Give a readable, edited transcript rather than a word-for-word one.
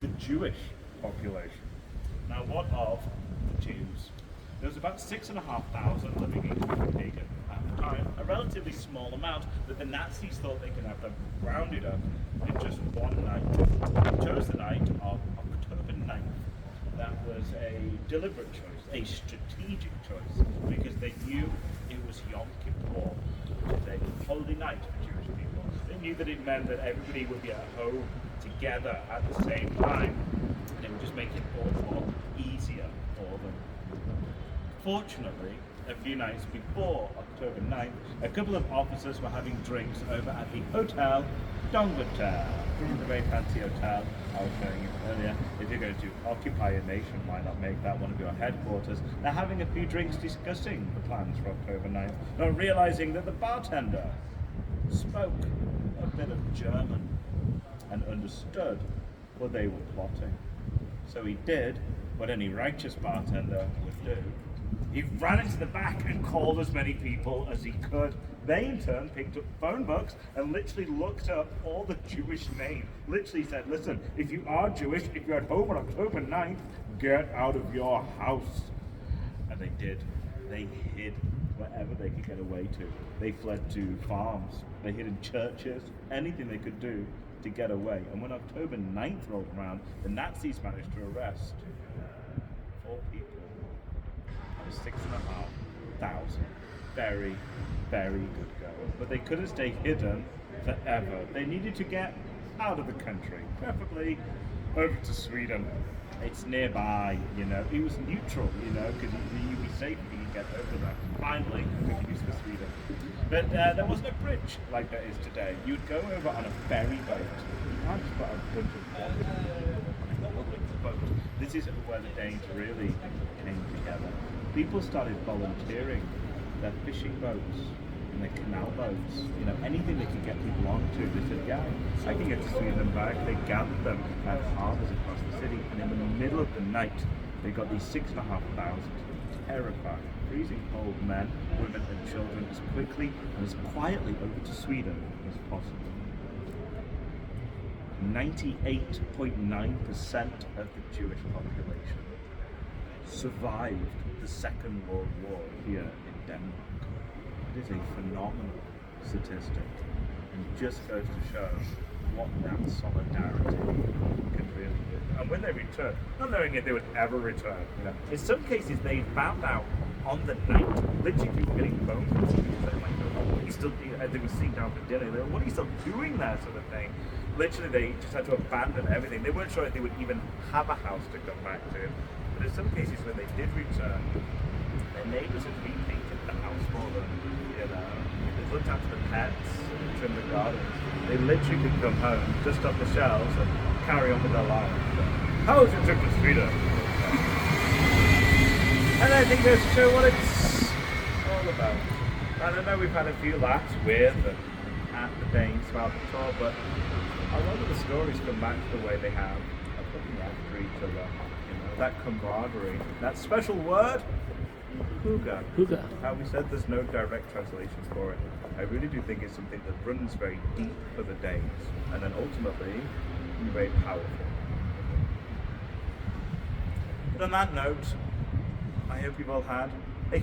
the Jewish population. Now, what of the Jews? There was about 6,500 living in Copenhagen at the time, a relatively small amount that the Nazis thought they could have them rounded up in just one night. They chose the night of October 9th. That was a deliberate choice, a strategic choice, because they knew it was Yom Kippur, a holy night for Jewish people. They knew that it meant that everybody would be at home together at the same time, and it would just make it all more easier for them. Fortunately, a few nights before October 9th, a couple of officers were having drinks over at the Hotel Donghotel. This is a very fancy hotel I was showing you earlier. If you're going to occupy a nation, why not make that one of your headquarters? They're having a few drinks discussing the plans for October 9th, not realizing that the bartender spoke a bit of German and understood what they were plotting. So he did what any righteous bartender would do. He ran into the back and called as many people as he could. They in turn picked up phone books and literally looked up all the Jewish names. Literally said, listen, if you are Jewish, if you're at home on October 9th, get out of your house. And they did. They hid wherever they could get away to. They fled to farms. They hid in churches, anything they could do to get away. And when October 9th rolled around, the Nazis managed to arrest 4 people. 6,500. Very, very good going. But they couldn't stay hidden forever. They needed to get out of the country, preferably over to Sweden. It's nearby, you know. It was neutral, you know, because you'd be safe if you could get over there. Finally, we could use for Sweden. But there wasn't a bridge like there is today. You'd go over on a ferry boat. You can't just put a bunch of water on the boat. This is where the Danes really came together. People started volunteering their fishing boats and their canal boats, you know, anything they could get people onto. They said, yeah, I can get to Sweden and back. They gathered them at harbours across the city, and in the middle of the night, they got these 6,500 terrified, freezing cold men, women and children as quickly and as quietly over to Sweden as possible. 98.9% of the Jewish population survived the Second World War here in Denmark. It is a phenomenal statistic, and it just goes to show what that solidarity can really do. And when they returned, not knowing if they would ever return, you know, in some cases they found out on the night. Literally, people getting phone calls, people saying like, "Oh, what are you still?" They were sitting down for dinner. They were, "What are you still doing there?" Sort of thing. Literally, they just had to abandon everything. They weren't sure if they would even have a house to come back to. But in some cases, when they did return, their neighbours had repainted the house for them. You know, they looked after the pets, trimmed the gardens. They literally could come home, dust up the shelves, and carry on with their lives. How was your trip to Sweden? And I think goes to show what it's all about. And I know we've had a few laughs with and at the Danes throughout the tour, but a lot of the stories come back to the way they have of looking after each other. You know, that camaraderie, that special word, Huga. Huga. How we said there's no direct translation for it. I really do think it's something that runs very deep for the Danes, and then ultimately, very powerful. But on that note, I hope you've all had a